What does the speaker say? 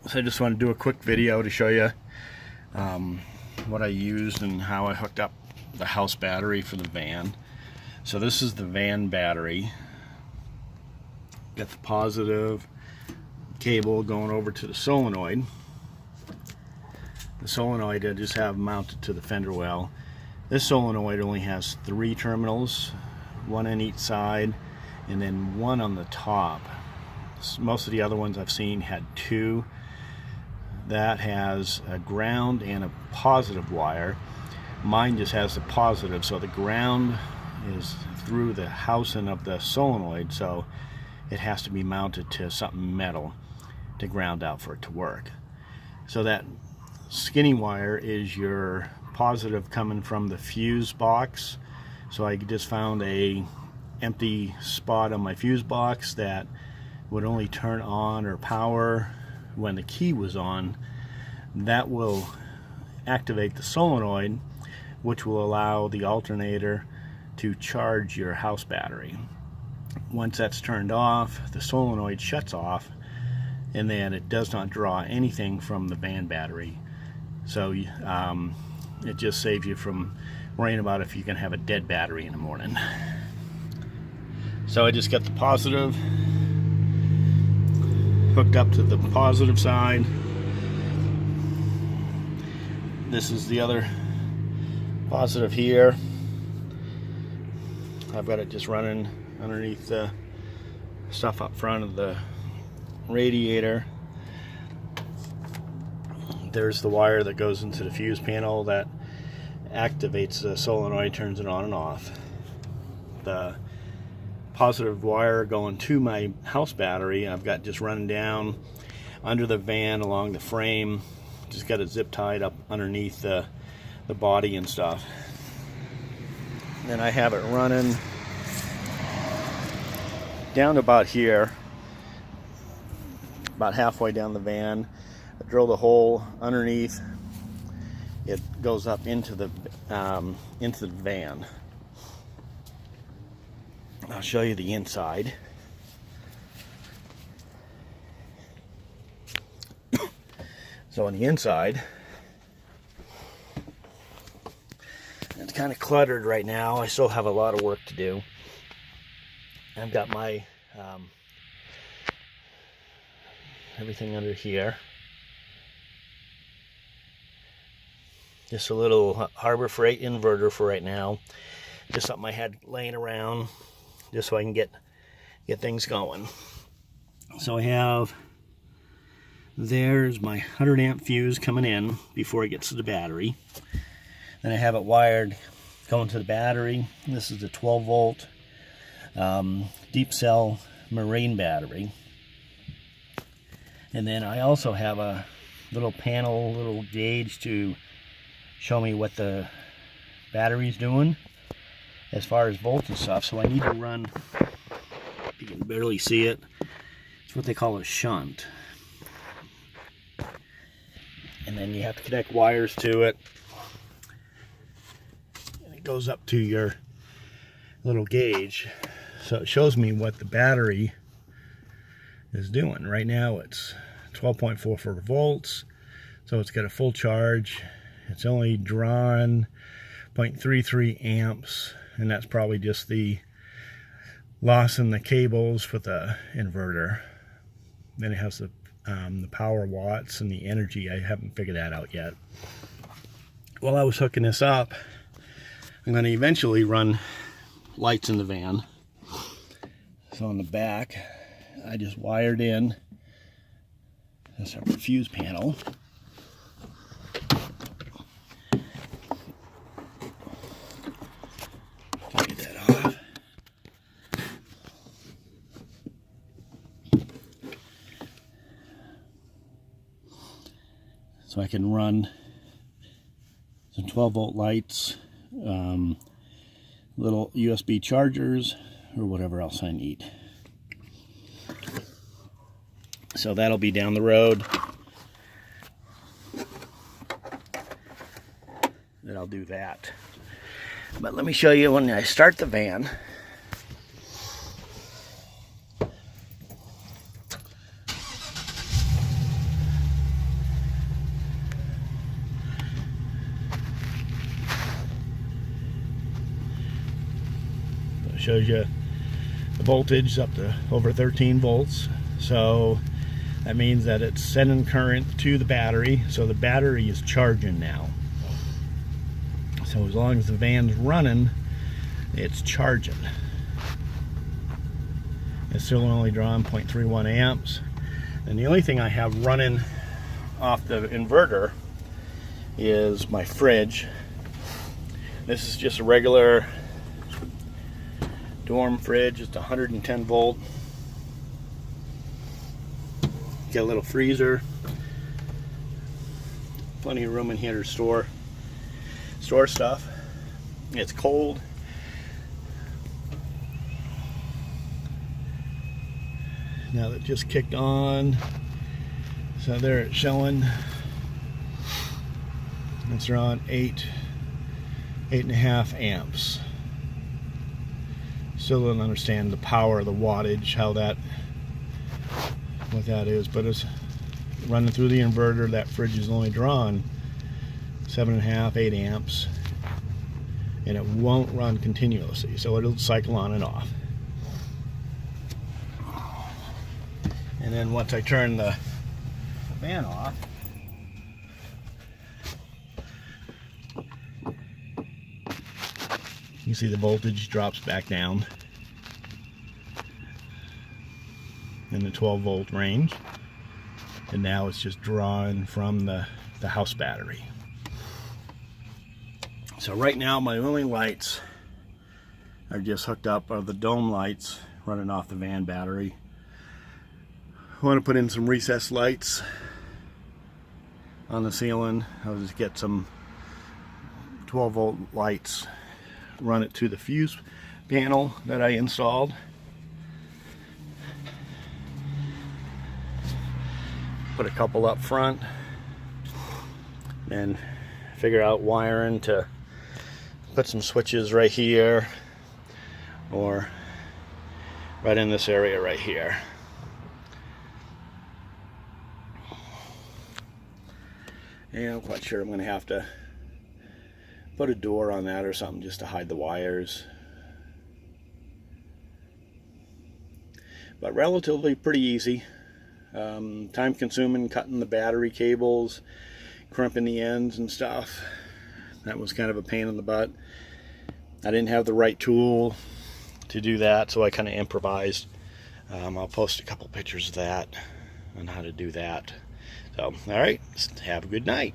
So I just want to do a quick video to show you what I used and how I hooked up the house battery for the van. So this is the van battery. Got the positive cable going over to the solenoid. The solenoid I just have mounted to the fender well. This solenoid only has 3 terminals, 1 on each side, and then 1 on the top. Most of the other ones I've seen had 2. That has a ground and a positive wire. Mine just has the positive, so the ground is through the housing of the solenoid, so it has to be mounted to something metal to ground out for it to work. So that skinny wire is your positive coming from the fuse box. So I just found a empty spot on my fuse box that would only turn on or power when the key was on. That will activate the solenoid, which will allow the alternator to charge your house battery. Once that's turned off, the solenoid shuts off, and then it does not draw anything from the van battery. So it just saves you from worrying about if you can have a dead battery in the morning. So I just got the positive hooked up to the positive side. This is the other positive here. I've got it just running underneath the stuff up front of the radiator. There's the wire that goes into the fuse panel that activates the solenoid, turns it on and off. The positive wire going to my house battery I've got just running down under the van along the frame. Just got it zip tied up underneath the body and stuff. Then I have it running down to about here, about halfway down the van. I drill the hole underneath. It goes up into the van. I'll show you the inside. So on the inside, it's kind of cluttered right now. I still have a lot of work to do. I've got my everything under here. Just a little Harbor Freight inverter for right now. Just something I had laying around just so I can get things going. So I have, there's my 100 amp fuse coming in before it gets to the battery. Then I have it wired going to the battery. This is the 12 volt deep cell marine battery. And then I also have a little panel, little gauge to show me what the battery's doing as far as volts and stuff. So I need to run, you can barely see it, it's what they call a shunt. And then you have to connect wires to it. And it goes up to your little gauge. So it shows me what the battery is doing. Right now it's 12.44 volts. So it's got a full charge. It's only drawn 0.33 amps. And that's probably just the loss in the cables with the inverter. Then it has the power watts and the energy. I haven't figured that out yet. While I was hooking this up, I'm going to eventually run lights in the van. So on the back, I just wired in a separate fuse panel. Get that off. So I can run some 12 volt lights, little USB chargers, or whatever else I need. So that'll be down the road that I'll do that. But let me show you when I start the van. shows you the voltage up to over 13 volts. So that means that it's sending current to the battery, so the battery is charging now. So as long as the van's running, it's charging. It's still only drawing 0.31 amps. And the only thing I have running off the inverter is my fridge. This is just a regular dorm fridge. It's 110 volt. Got a little freezer. Plenty of room in here to store stuff. It's cold. Now that just kicked on. So there it's showing. It's around 8.5 amps. Still don't understand the power, the wattage, what that is, but it's running through the inverter. That fridge is only drawing 7.5, 8 amps, and it won't run continuously, so it'll cycle on and off. And then once I turn the fan off, you see the voltage drops back down in the 12 volt range, and now it's just drawing from the house battery. So right now my only lights are just hooked up are the dome lights running off the van battery. I want to put in some recessed lights on the ceiling. I'll just get some 12 volt lights, run it to the fuse panel that I installed. Put a couple up front, and figure out wiring to put some switches right here or right in this area right here. And I'm quite sure I'm going to have to put a door on that or something just to hide the wires. But relatively pretty easy. Time consuming cutting the battery cables, crimping the ends and stuff. That was kind of a pain in the butt. I didn't have the right tool to do that, so I kind of improvised. I'll post a couple pictures of that on how to do that. So, alright, have a good night.